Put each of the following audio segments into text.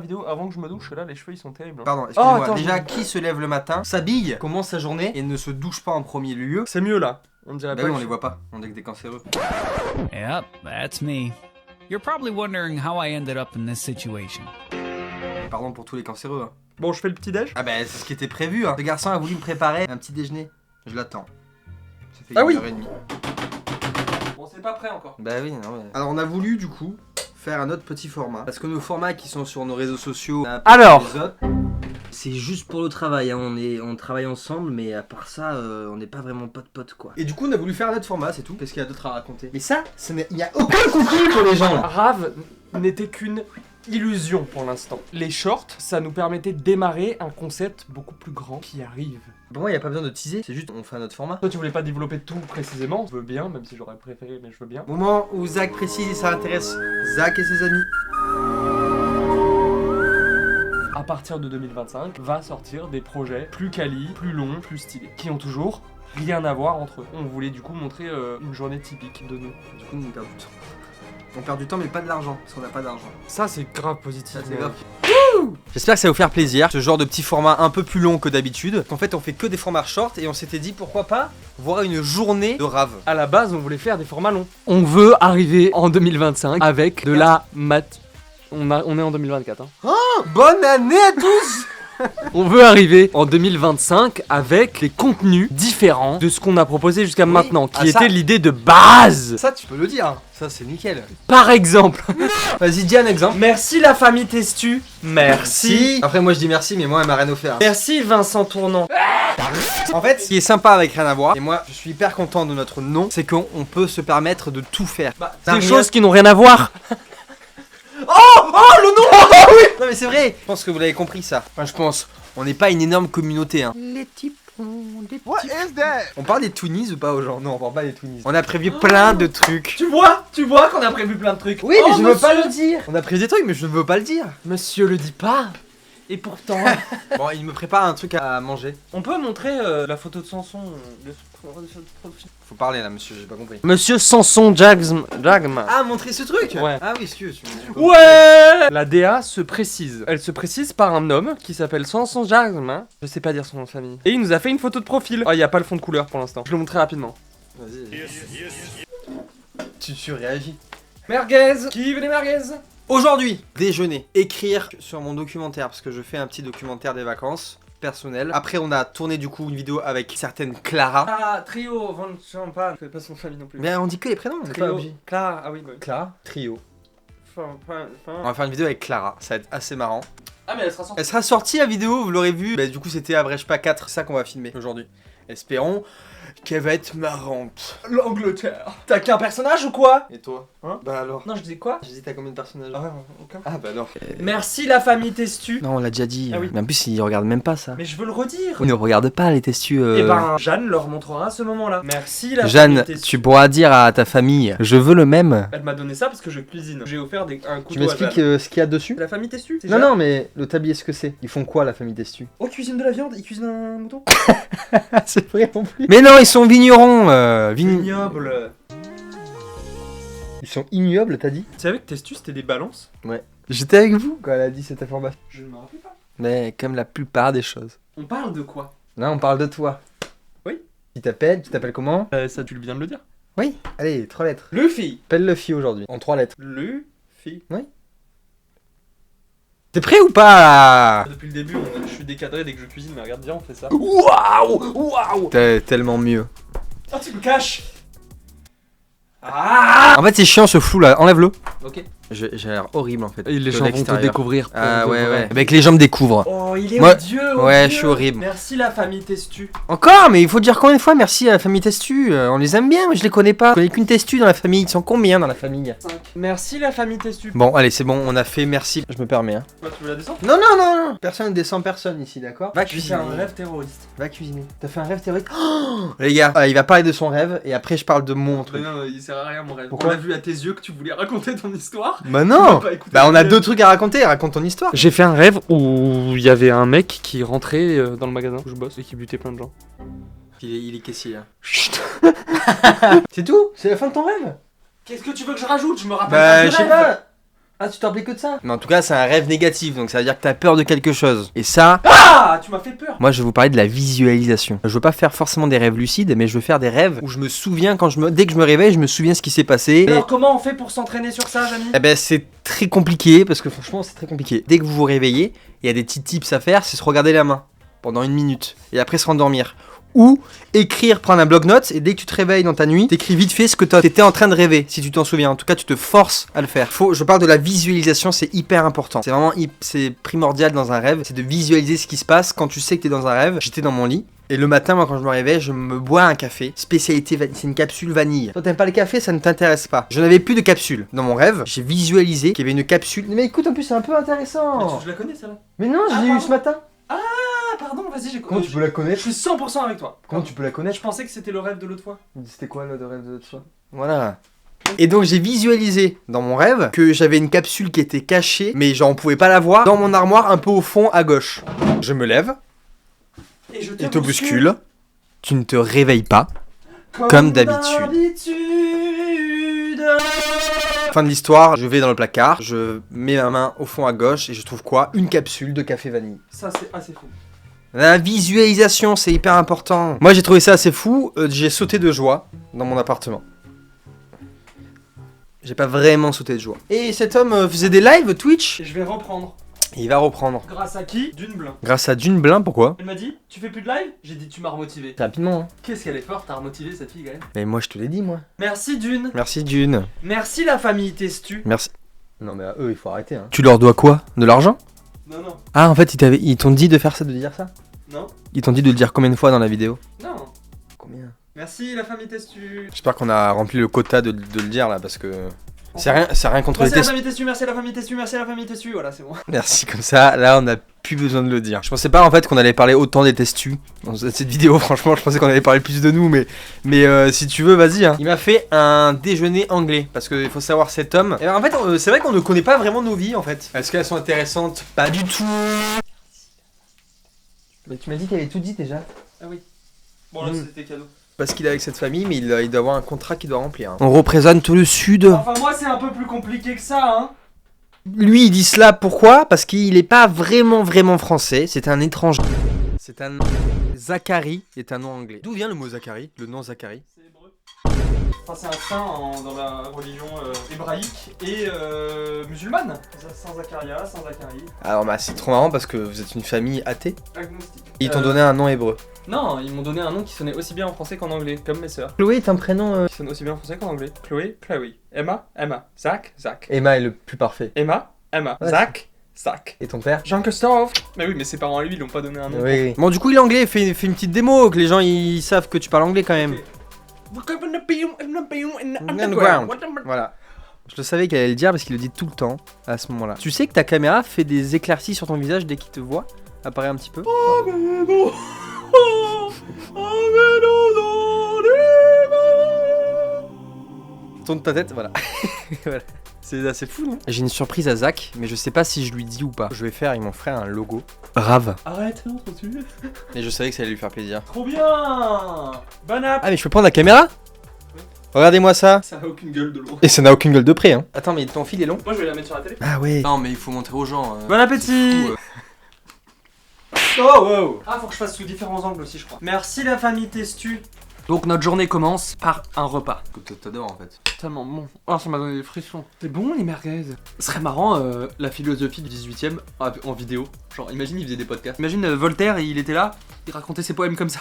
vidéo avant que je me douche, là les cheveux ils sont terribles. Pardon, excusez-moi. attends, Déjà, qui se lève le matin, s'habille, commence sa journée et ne se douche pas en premier lieu? C'est mieux là. On dirait Bah pas oui, que on je- les voit pas. On dirait que des cancéreux. Yep, that's me. You're probably wondering how I ended up in this situation. Pardon pour tous les cancéreux. Hein. Bon, je fais le petit déj. Ah bah c'est ce qui était prévu. Hein. Le garçon a voulu me préparer un petit déjeuner. Je l'attends. Ça fait Ah une oui. heure et demie. Bon, c'est pas prêt encore. Bah oui, non mais... Alors on a voulu du coup faire un autre petit format. Parce que nos formats qui sont sur nos réseaux sociaux... Alors. les autres, c'est juste pour le travail, hein. on travaille ensemble, mais à part ça, on n'est pas vraiment potes quoi. Et du coup on a voulu faire un autre format, c'est tout, parce qu'il y a d'autres à raconter. Mais ça, il n'y a aucun contenu pour les gens là. Rave n'était qu'une illusion pour l'instant. Les shorts, ça nous permettait de démarrer un concept beaucoup plus grand qui arrive. Pour moi il n'y a pas besoin de teaser, c'est juste on fait un autre format. Toi, tu voulais pas développer tout précisément. Je veux bien, même si j'aurais préféré, mais je veux bien. Moment où Zach précise, ça intéresse Zach et ses amis. À partir de 2025, va sortir des projets plus quali, plus longs, plus stylés, qui ont toujours rien à voir entre eux. On voulait du coup montrer une journée typique de nous. Du coup on perd du temps. On perd du temps mais pas de l'argent, parce qu'on n'a pas d'argent. Ça, c'est grave positif. Ça, c'est grave. J'espère que ça va vous faire plaisir, ce genre de petit format un peu plus long que d'habitude. En fait on fait que des formats short et on s'était dit pourquoi pas voir une journée de rave. À la base, on voulait faire des formats longs. On veut arriver en 2025 avec de la mat... On est en 2024, hein. Bonne année à tous. On veut arriver en 2025 avec des contenus différents de ce qu'on a proposé jusqu'à maintenant, qui ça- était l'idée de base. Ça tu peux le dire, ça c'est nickel. Par exemple, Vas-y dis un exemple. merci la famille Testu. Merci. Après moi je dis merci mais moi elle m'a rien offert. Merci Vincent Tournant. En fait ce qui est sympa avec Rien à voir, et moi je suis hyper content de notre nom, c'est qu'on peut se permettre de tout faire. Des rien- choses qui n'ont rien à voir. Non mais c'est vrai. Je pense que vous l'avez compris ça. Enfin je pense. On n'est pas une énorme communauté hein. Les types What is that? On parle des Toonies ou pas aux gens? Non on parle pas des Toonies. On a prévu plein de trucs. Tu vois qu'on a prévu plein de trucs. Oui mais Oh, je veux pas monsieur. le dire. On a prévu des trucs mais je ne veux pas le dire. Monsieur le dit pas. Et pourtant, Bon il me prépare un truc à manger. on peut montrer la photo de Samson. Faut parler là monsieur, j'ai pas compris. Monsieur Samson Jagma. Ah montrer ce truc. Ouais. Ah oui excuse. Ouais. La DA se précise. Elle se précise par un homme qui s'appelle Samson Jagma. Je sais pas dire son nom de famille. Et il nous a fait une photo de profil. Oh, il y a pas le fond de couleur pour l'instant. Je le montrerai rapidement. Vas-y. Tu réagis. Merguez. Qui veut des merguez? Aujourd'hui, déjeuner, écrire sur mon documentaire, parce que je fais un petit documentaire des vacances personnelles. Après, on a tourné du coup une vidéo avec certaine Clara. Ah, trio, Van Champagne. Je connais pas son famille non plus. Mais on dit que les prénoms, on est pas Trio. obligé. Clara, ah oui, bah. Clara, trio. Enfin. On va faire une vidéo avec Clara, ça va être assez marrant. Ah, mais elle sera sortie. Elle sera sortie la vidéo, vous l'aurez vu. Bah, du coup, c'était à Brèche pas 4, c'est ça qu'on va filmer aujourd'hui. Espérons qu'elle va être marrante. L'Angleterre. T'as qu'un personnage ou quoi? Et toi? Hein? Bah alors. Non, je disais quoi? J'ai dit t'as combien de personnages? Ah ouais, aucun. Ah bah non. Merci la famille Testu. Non, on l'a déjà dit. Ah oui. Mais en plus, ils regardent même pas ça. Mais je veux le redire. On ne regarde pas les testus. Et ben, Jeanne leur montrera à ce moment-là. Merci la Jeanne, famille Testu. tu pourras dire à ta famille, je veux le même. Elle m'a donné ça parce que je cuisine. J'ai offert un couteau Tu m'expliques à Jeanne. ce qu'il y a dessus? La famille Testu, c'est Non, Jeanne. non, mais le tablier, ce que c'est? Ils font quoi, la famille Testu? Oh, ils cuisinent de la viande, ils cuisinent un mouton. C'est vrai non plus. Mais non, ils sont vignerons. Ignoble. Ils sont ignobles, t'as dit? Tu savais que Testu c'était des balances? J'étais avec vous quand elle a dit cette information. Je ne me rappelle pas. Mais comme la plupart des choses. On parle de quoi? Là, on parle de toi. Oui. Tu t'appelles comment? Ça, tu viens de le dire. Oui. Allez, 3 lettres. Luffy. Appelle Luffy aujourd'hui. En 3 lettres. Luffy. T'es prêt ou pas? Depuis le début, je suis décadré dès que je cuisine, mais regarde bien, on fait ça. Waouh! T'es tellement mieux. Ah, tu me caches. Ah. En fait, c'est chiant ce flou là. Enlève-le. Ok. J'ai l'air horrible en fait. Les de gens vont te l'extérieur. découvrir. Ah pour de ouais, vrai. ouais. Avec les gens me découvrent. Oh, il est Moi- odieux. ouais, odieux. je suis horrible. Merci la famille Testu. Encore, mais il faut dire combien de fois merci à la famille Testu. On les aime bien, mais je les connais pas. Je connais qu'une Testu dans la famille. Ils sont combien dans la famille? 5. Merci la famille Testu. Bon, allez, c'est bon, on a fait merci. Je me permets, hein. Bah, tu veux la descendre? Non, non, non, non. Personne ne descend personne ici, d'accord? Va J'ai fait cuisiner. un rêve terroriste. Va cuisiner. T'as fait un rêve théorique? Oh les gars, il va parler de son rêve et après je parle de mon Mais truc. non, il sert à rien mon rêve. Pourquoi On a vu à tes yeux que tu voulais raconter ton histoire. Bah Tu non. m'as pas écouté. Bah on a 2 trucs à raconter. Raconte ton histoire. J'ai fait un rêve où il y avait un mec qui rentrait dans le magasin où je bosse et qui butait plein de gens. Il est caissier. Hein. Chut. C'est tout? C'est la fin de ton rêve? Qu'est-ce que tu veux que je rajoute? Je me rappelle Bah pas je sais du rêve. pas. Ah, tu te rappelais que de ça? Mais en tout cas, c'est un rêve négatif, donc ça veut dire que t'as peur de quelque chose. Et ça... Ah, tu m'as fait peur. Moi, je vais vous parler de la visualisation. Je veux pas faire forcément des rêves lucides, mais je veux faire des rêves où je me souviens dès que je me réveille, je me souviens ce qui s'est passé. Alors comment on fait pour s'entraîner sur ça, Jamy? Eh ben, c'est très compliqué, parce que franchement, c'est très compliqué. Dès que vous vous réveillez, il y a des petits tips à faire, c'est se regarder la main pendant 1 minute, et après se rendormir. Ou écrire, prendre un bloc-notes, et dès que tu te réveilles dans ta nuit, t'écris vite fait ce que t'étais en train de rêver, si tu t'en souviens. En tout cas, tu te forces à le faire. Je parle de la visualisation, c'est hyper important. C'est vraiment c'est primordial dans un rêve, c'est de visualiser ce qui se passe quand tu sais que t'es dans un rêve. J'étais dans mon lit, et le matin, moi, quand je me réveille, je me bois un café. Spécialité vanille, c'est une capsule vanille. Toi, t'aimes pas le café, ça ne t'intéresse pas. Je n'avais plus de capsule. Dans mon rêve, j'ai visualisé qu'il y avait une capsule. Mais écoute, en plus, c'est un peu intéressant. Je la connais, celle-là. Mais non, je l'ai eu ce matin. Ah, pardon, vas-y, j'ai... Comment tu peux la Je connaître? suis 100% avec toi. Comment tu peux la connaître? Je pensais que c'était le rêve de l'autre fois. C'était quoi le rêve de l'autre fois? Voilà. Et donc j'ai visualisé dans mon rêve que j'avais une capsule qui était cachée, mais genre on pouvait pas la voir, dans mon armoire un peu au fond à gauche. Je me lève, Et je il te bouscule, tu ne te réveilles pas, comme d'habitude. Fin de l'histoire, je vais dans le placard, je mets ma main au fond à gauche et je trouve quoi? Une capsule de café vanille. Ça, c'est assez fou. La visualisation, c'est hyper important. Moi j'ai trouvé ça assez fou, j'ai sauté de joie dans mon appartement. J'ai pas vraiment sauté de joie. Et cet homme faisait des lives Twitch. Et je vais reprendre. Il va reprendre. Grâce à qui? Dune Blin. Grâce à Dune Blin, pourquoi? Elle m'a dit, tu fais plus de live? J'ai dit, tu m'as remotivé. Rapidement. Hein. Qu'est-ce qu'elle est forte, t'as remotivé cette fille quand même. Mais moi je te l'ai dit, moi. Merci Dune. Merci Dune. Merci la famille Testu. Merci. Non mais à eux, il faut arrêter. Hein. Tu leur dois quoi? De l'argent? Non, non, Ah, en fait, ils t'ont dit de faire ça, de dire ça? non, Ils t'ont dit de le dire combien de fois dans la vidéo? non. Combien? Merci la famille Testu. J'espère qu'on a rempli le quota de le dire là, parce que... C'est rien contre Merci les la tests. famille Testu, merci la famille Testu, merci la famille Testu. Voilà, c'est bon. Merci, comme ça, là on a plus besoin de le dire. Je pensais pas en fait qu'on allait parler autant des testus dans cette vidéo, franchement je pensais qu'on allait parler plus de nous, mais si tu veux, vas-y. Hein. Il m'a fait un déjeuner anglais, parce qu'il faut savoir cet homme. Et en fait, c'est vrai qu'on ne connaît pas vraiment nos vies en fait. Est-ce qu'elles sont intéressantes? Pas du tout. Mais tu m'as dit qu'il avait tout dit déjà. Ah oui. Bon là, c'était cadeau. Parce qu'il est avec cette famille, mais il doit avoir un contrat qu'il doit remplir. Hein. On représente tout le sud. Enfin moi c'est un peu plus compliqué que ça, hein. Lui il dit cela pourquoi? Parce qu'il est pas vraiment français, c'est un étranger. C'est un... Zacharie est un nom anglais. D'où vient le mot Zacharie? Le nom Zacharie? C'est hébreu. Enfin c'est un saint dans la religion hébraïque et musulmane. Saint Zacharia, Saint Zacharie. Alors bah c'est trop marrant parce que vous êtes une famille athée. Agnostique. Ils t'ont donné un nom hébreu. Non, ils m'ont donné un nom qui sonnait aussi bien en français qu'en anglais, comme mes sœurs. Chloé est un prénom... Qui sonne aussi bien en français qu'en anglais. Chloé, Chloé. Emma, Emma. Zach, Zach. Emma est le plus parfait. Emma, Emma. Ouais, Zach, Zach. Et ton père? Jean-Christophe. Mais oui, mais ses parents à lui, ils l'ont pas donné un nom. Oui. Bon du coup il est anglais, fais une petite démo, que les gens ils savent que tu parles anglais quand même. Underground. Voilà. Je le savais qu'elle allait le dire parce qu'il le dit tout le temps à ce moment-là. Tu sais que ta caméra fait des éclaircies sur ton visage dès qu'il te voit? Apparaît un petit peu. Tourne ta tête, voilà. Voilà. C'est assez fou, non? J'ai une surprise à Zach, mais je sais pas si je lui dis ou pas. Je vais faire, ils m'ont fait un logo. Rave. Arrête, non, continue. Et je savais que ça allait lui faire plaisir. Trop bien. Bon app. Ah mais je peux prendre la caméra? Oui. Regardez-moi ça. Ça a aucune gueule de loin. Et ça n'a aucune gueule de près, hein. Attends, mais ton fil est long? Moi, je vais la mettre sur la télé. Ah ouais. Non mais il faut montrer aux gens. Bon appétit. Oh wow. Ah, faut que je fasse sous différents angles aussi, je crois. Merci la famille Testu. Donc notre journée commence par un repas. Que t'adores en fait. Tellement bon. Oh, ça m'a donné des frissons. C'est bon les merguez. Ce serait marrant la philosophie du 18ème en vidéo. Genre, imagine, il faisait des podcasts. Imagine Voltaire, il était là, il racontait ses poèmes comme ça.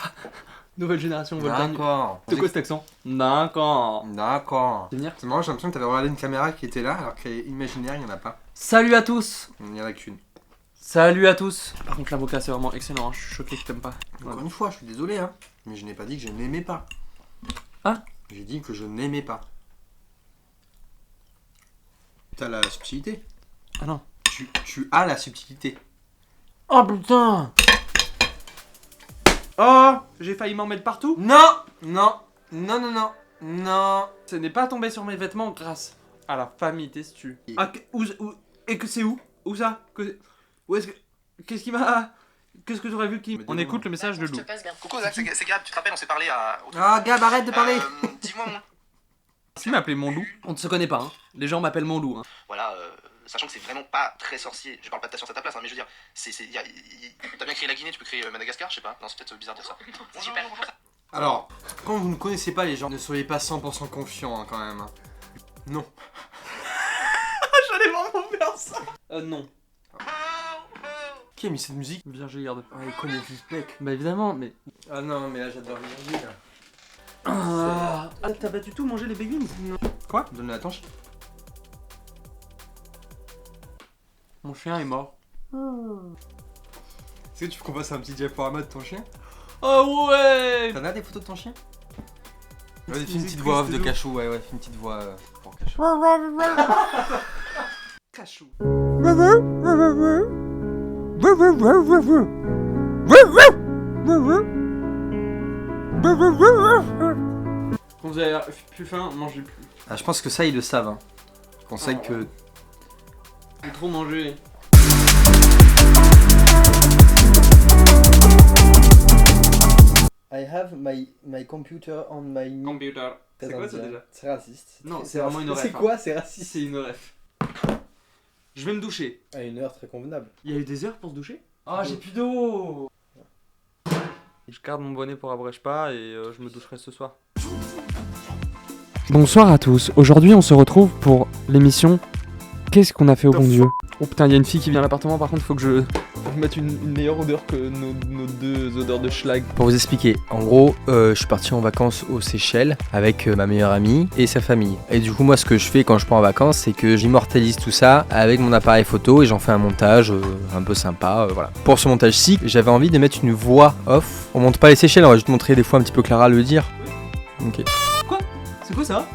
Nouvelle génération Voltaire. D'accord. C'est quoi cet accent? D'accord. D'accord. Tu veux venir? C'est marrant, j'ai l'impression que t'avais regardé une caméra qui était là, alors qu'elle est imaginaire, il y en a pas. Salut à tous. Il y en a qu'une. Salut à tous. Par contre, l'avocat, c'est vraiment excellent. Hein. Je suis choqué que t'aimes pas. Encore une fois, je suis désolé, hein. Mais je n'ai pas dit que je n'aimais pas. Ah? J'ai dit que je n'aimais pas. T'as la subtilité. Ah non. Tu as la subtilité. Oh putain. Oh, j'ai failli m'en mettre partout. Non. Non. Non, non, non. Non. Ce n'est pas tombé sur mes vêtements grâce à la famille Testu. Ah, et que c'est où? Où ça? Où est-ce que... Qu'est-ce qui m'a... Qu'est-ce que j'aurais vu qui... On écoute le message de Lou. Coucou Zach, c'est Gab, tu te rappelles, on s'est parlé à... Ah, Gab, arrête de parler. Dis-moi mon... Tu m'appelais mon loup? On ne se connaît pas, hein. Les gens m'appellent mon loup, hein. Voilà, sachant que c'est vraiment pas très sorcier. Je parle pas de ta science à ta place, hein, mais je veux dire, t'as bien créé la Guinée, tu peux créer Madagascar, je sais pas. Non, c'est peut-être bizarre de dire ça. C'est super. Alors, quand vous ne connaissez pas les gens, ne soyez pas 100% confiants hein, quand même. Non. J'allais vraiment faire ça. Non. Qui a mis cette musique? Virgile Garde. Ah, il connaît juste mec. Bah évidemment, mais. Ah non, mais là j'adore Virgile. Ah, t'as pas du tout mangé les begins? Quoi? Donne-le à ton chien. Mon chien est mort. Est-ce que tu veux qu'on passe un petit diaporama de ton chien? Oh ouais. T'en as des photos de ton chien? Vas-y, fais Musique une petite voix off de triste, Cachou, ouais, fais une petite voix pour Cachou. Cachou. Quand vous avez plus faim, mangez plus. Ah, je pense que ça, ils le savent. Hein. Je conseille Ah, que... J'ai trop mangé. I have my computer on my... Computer. C'est quoi ça déjà? C'est raciste. Non, c'est vraiment une ref. C'est quoi? C'est raciste. C'est une ref. Je vais me doucher. À une heure très convenable. Il y a eu des heures pour se doucher? Ah, j'ai plus d'eau. Je garde mon bonnet pour abrège pas et je me doucherai ce soir. Bonsoir à tous. Aujourd'hui, on se retrouve pour l'émission Qu'est-ce qu'on a fait au bon Dieu? Oh putain, il y a une fille qui vient à l'appartement. Par contre, faut que je mette une meilleure odeur que nos deux odeurs de schlag. Pour vous expliquer, en gros, je suis parti en vacances aux Seychelles avec ma meilleure amie et sa famille. Et du coup, moi, ce que je fais quand je pars en vacances, c'est que j'immortalise tout ça avec mon appareil photo et j'en fais un montage un peu sympa, voilà. Pour ce montage-ci, j'avais envie de mettre une voix off. On monte pas les Seychelles, on va juste montrer des fois un petit peu Clara le dire. Ok. Quoi? C'est quoi ça?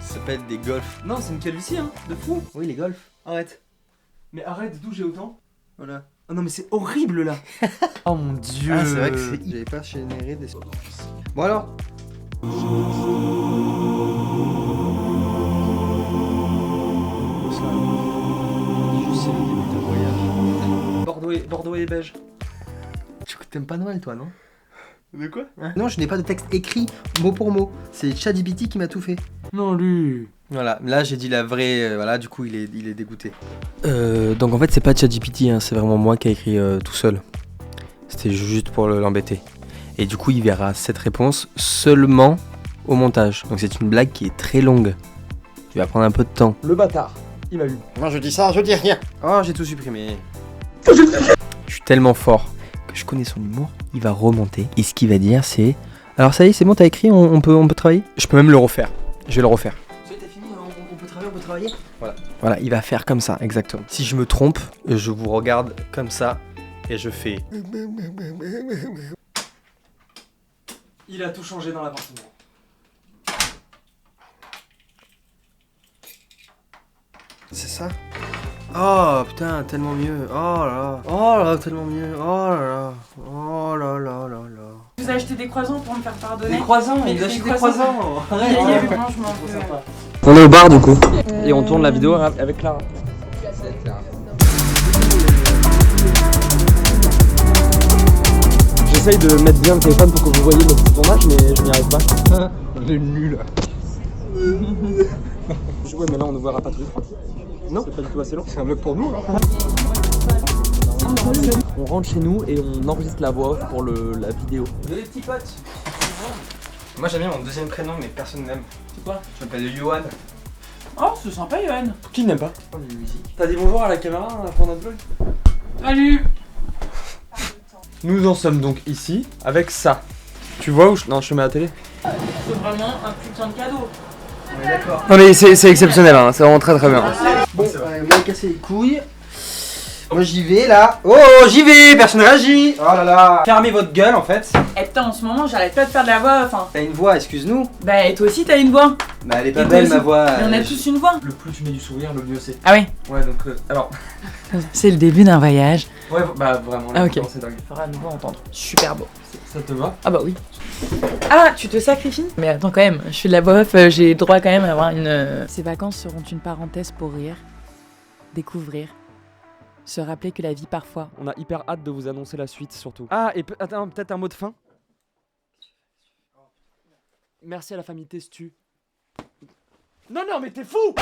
Ça s'appelle des golfs. Non, c'est une calvitie, hein, de fou. Oui, les golfs. Arrête. Mais arrête, d'où j'ai autant? Voilà. Oh non, mais c'est horrible là. Oh mon dieu. Ah, c'est vrai que c'est... J'avais pas généré des... Bon alors. Bordeaux et beige. Tu t'aimes pas Noël toi, non? De quoi? Non, je n'ai pas de texte écrit mot pour mot. C'est ChatGPT qui m'a tout fait. Non, lui. Voilà, là j'ai dit la vraie, voilà, du coup il est dégoûté. Donc en fait c'est pas ChatGPT, hein, c'est vraiment moi qui ai écrit tout seul. C'était juste pour l'embêter. Et du coup il verra cette réponse seulement au montage. Donc c'est une blague qui est très longue. Tu vas prendre un peu de temps. Le bâtard. Il m'a eu. Moi je dis ça, je dis rien. Oh, j'ai tout supprimé. Je suis tellement fort que je connais son humour. Il va remonter et ce qu'il va dire c'est... Alors ça y est, c'est bon, t'as écrit, on peut travailler? Je peux même le refaire. Je vais le refaire. On peut travailler. Voilà, il va faire comme ça, exactement. Si je me trompe, je vous regarde comme ça et je fais... Il a tout changé dans l'appartement. C'est ça? Oh putain, tellement mieux. Oh là, tellement mieux. Oh là là. Oh là là là là. Vous avez acheté des croissants pour me faire pardonner? Des croissants, Mais il a des acheté des croissants. Il y a eu franchement un peu... On est au bar du coup. Et on tourne la vidéo avec Clara. J'essaye de mettre bien le téléphone pour que vous voyez le petit tournage, mais je n'y arrive pas. J'ai nul. Ouais, mais là on ne verra pas tout. Non, c'est pas du tout assez long. C'est un vlog pour nous là. On rentre chez nous et on enregistre la voix off pour la vidéo. Les petits potes. Moi j'aime bien mon deuxième prénom mais personne n'aime. C'est quoi? Je m'appelle Yohan. Oh, c'est sympa, Yohan. Qui n'aime pas? T'as dit bonjour à la caméra pour notre vlog? Salut. Nous en sommes donc ici avec ça. Tu vois où Non, je te mets à la télé. C'est vraiment un putain de cadeau. On est d'accord. Non mais c'est exceptionnel, hein. C'est vraiment très très bien. Bon, moi casser les couilles. Moi j'y vais là. Oh, j'y vais, personne réagit. Oh là là. Fermez votre gueule en fait. Eh putain, en ce moment, j'arrête pas de faire de la voix, enfin... T'as une voix, excuse-nous. Bah, et toi aussi, t'as une voix. Bah elle est pas Et toi belle aussi. ma voix. Mais on a tous une voix. Le plus tu mets du sourire, le mieux c'est. Ah oui. Ouais, donc alors. C'est le début d'un voyage. Ouais, bah vraiment, Ah, ok. c'est dingue. Faudra nous entendre. Super beau. Ça te va? Ah bah oui. Ah, tu te sacrifies? Mais attends quand même, je fais de la voix off, j'ai droit quand même à avoir une... Ces vacances seront une parenthèse pour rire, découvrir, se rappeler que la vie parfois... On a hyper hâte de vous annoncer la suite surtout. Ah, et attends, peut-être un mot de fin? Merci à la famille Testu. Non, mais t'es fou!